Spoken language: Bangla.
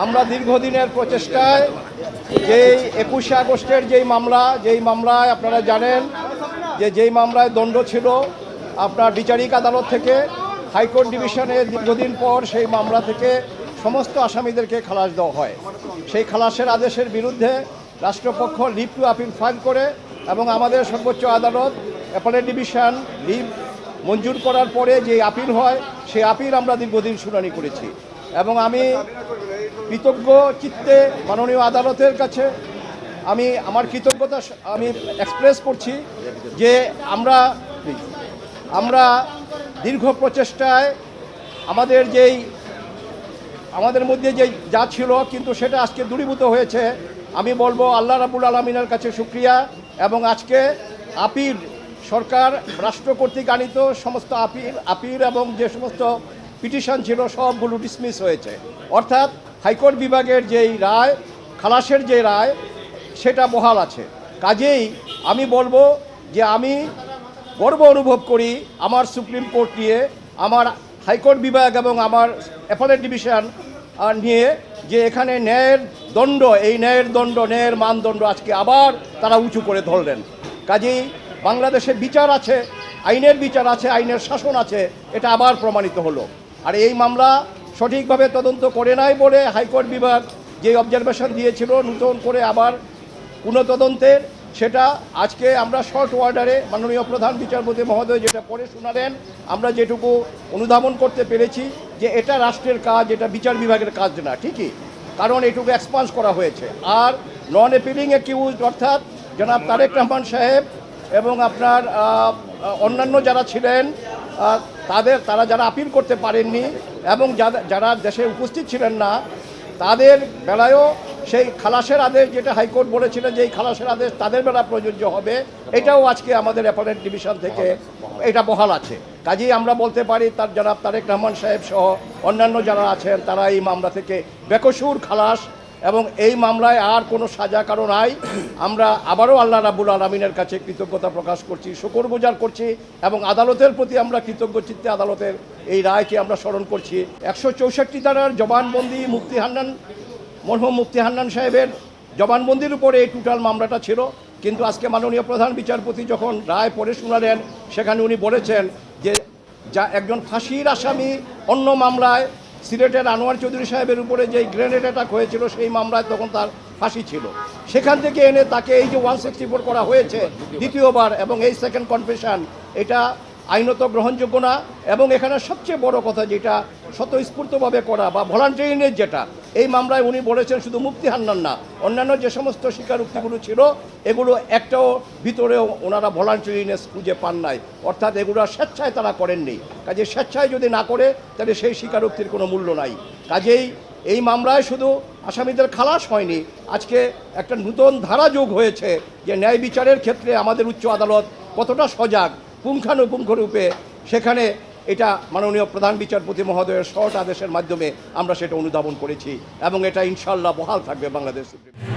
আমরা দীর্ঘদিনের প্রচেষ্টায় যেই 21শে আগস্টের যেই মামলায় আপনারা জানেন যেই মামলায় দণ্ড ছিল আপনার বিচারিক আদালত থেকে হাইকোর্ট ডিভিশনে দীর্ঘদিন পর সেই মামলা থেকে সমস্ত আসামিদেরকে খালাস দেওয়া হয়। সেই খালাসের আদেশের বিরুদ্ধে রাষ্ট্রপক্ষ লিভ টু আপিল ফাইল করে এবং আমাদের সর্বোচ্চ আদালত অ্যাপেলেট ডিভিশন লিভ মঞ্জুর করার পরে যে আপিল হয় সেই আপিল আমরা দীর্ঘদিন শুনানি করেছি এবং আমি কৃতজ্ঞ চিত্তে মাননীয় আদালতের কাছে আমি আমার কৃতজ্ঞতা আমি এক্সপ্রেস করছি যে আমরা দীর্ঘ প্রচেষ্টায় আমাদের মধ্যে যা ছিল কিন্তু সেটা আজকে দূরীভূত হয়েছে। আমি বলবো আল্লাহ রাব্বুল আলামিনের কাছে শুকরিয়া এবং আজকে আপিল সরকার রাষ্ট্র কর্তৃক আনিত সমস্ত আপিল এবং যে সমস্ত পিটিশন ছিল সবগুলো ডিসমিস হয়েছে, অর্থাৎ হাইকোর্ট বিভাগের যেই রায় খালাসের যে রায় সেটা বহাল আছে। কাজেই আমি বলবো যে আমি গর্ব অনুভব করি আমার সুপ্রিম কোর্ট নিয়ে, আমার হাইকোর্ট বিভাগ এবং আমার অ্যাপেলেট ডিভিশন নিয়ে, যে এখানে ন্যায়ের মানদণ্ড আজকে আবার তারা উঁচু করে ধরলেন। কাজেই বাংলাদেশে বিচার আছে, আইনের বিচার আছে, আইনের শাসন আছে, এটা আবার প্রমাণিত হলো। আর এই মামলা সঠিকভাবে তদন্ত করে নাই বলে হাইকোর্ট বিভাগ যে অবজারভেশন দিয়েছিল নতুন করে আবার পুনঃতদন্তের, সেটা আজকে আমরা শর্ট অর্ডারে মাননীয় প্রধান বিচারপতি মহোদয় যেটা পড়ে শোনালেন, আমরা যেটুকু অনুধাবন করতে পেরেছি যে এটা রাষ্ট্রের কাজ, এটা বিচার বিভাগের কাজ না, ঠিকই, কারণ এটুকু এক্সপান্স করা হয়েছে। আর নন অ্যাপিলিং অ্যাকিউজড অর্থাৎ জনাব তারেক রহমান সাহেব এবং আপনার অন্যান্য যারা ছিলেন তারা যারা আপিল করতে পারেননি এবং যারা দেশে উপস্থিত ছিলেন না, তাদের বেলায়ও সেই খালাসের আদেশ যেটা হাইকোর্ট বলেছিলেন যে এই খালাসের আদেশ তাদের বেলা প্রযোজ্য হবে, এটাও আজকে আমাদের অ্যাপেলেট ডিভিশন থেকে এটা বহাল আছে। কাজেই আমরা বলতে পারি জনাব তারেক রহমান সাহেব সহ অন্যান্য যারা আছেন তারা এই মামলা থেকে বেকসুর খালাস এবং এই মামলায় আর কোনো সাজা কারো নাই। আমরা আবারও আল্লাহ রাব্বুল আলামিনের কাছে কৃতজ্ঞতা প্রকাশ করছি, শুকরগুজার করছি এবং আদালতের প্রতি আমরা কৃতজ্ঞ চিত্তে আদালতের এই রায়কে আমরা স্মরণ করছি। 164 ধারার জবানবন্দি মরহুম মুফতি হান্নান সাহেবের জবানবন্দির উপরে এই টোটাল মামলাটা ছিল, কিন্তু আজকে মাননীয় প্রধান বিচারপতি যখন রায় পড়ে শোনালেন সেখানে উনি বলেছেন যে একজন ফাঁসির আসামি অন্য মামলায় সিলেটের আনোয়ার চৌধুরী সাহেবের উপরে যে গ্রেনেড অ্যাটাক হয়েছিল সেই মামলায় তখন তার ফাঁসি ছিল, সেখান থেকে এনে তাকে এই যে 164 করা হয়েছে দ্বিতীয়বার এবং এই সেকেন্ড কনফেশন, এটা আইনত গ্রহণযোগ্য না। এবং এখানে সবচেয়ে বড় কথা যেটা স্বতঃস্ফূর্তভাবে করা বা ভলান্টারিনেস, যেটা এই মামলায় উনি বলেছেন শুধু মুফতি হান্নান না, অন্যান্য যে সমস্ত স্বীকারোক্তিগুলো ছিল এগুলো একটাও ভিতরেও ওনারা ভলান্টারিনেস খুঁজে পান নাই, অর্থাৎ এগুলো স্বেচ্ছায় তারা করেননি। কাজে স্বেচ্ছায় যদি না করে তাহলে সেই স্বীকারোক্তির কোনো মূল্য নাই। কাজেই এই মামলায় শুধু আসামিদের খালাস হয়নি, আজকে একটা নতুন ধারা যোগ হয়েছে যে ন্যায় বিচারের ক্ষেত্রে আমাদের উচ্চ আদালত কতটা সজাগ পুঙ্খানুপুঙ্খরূপে, সেখানে এটা মাননীয় প্রধান বিচারপতি মহোদয়ের শর্ট আদেশের মাধ্যমে আমরা সেটা অনুধাবন করেছি এবং এটা ইনশাআল্লাহ বহাল থাকবে বাংলাদেশ সুপ্রিম কোর্ট।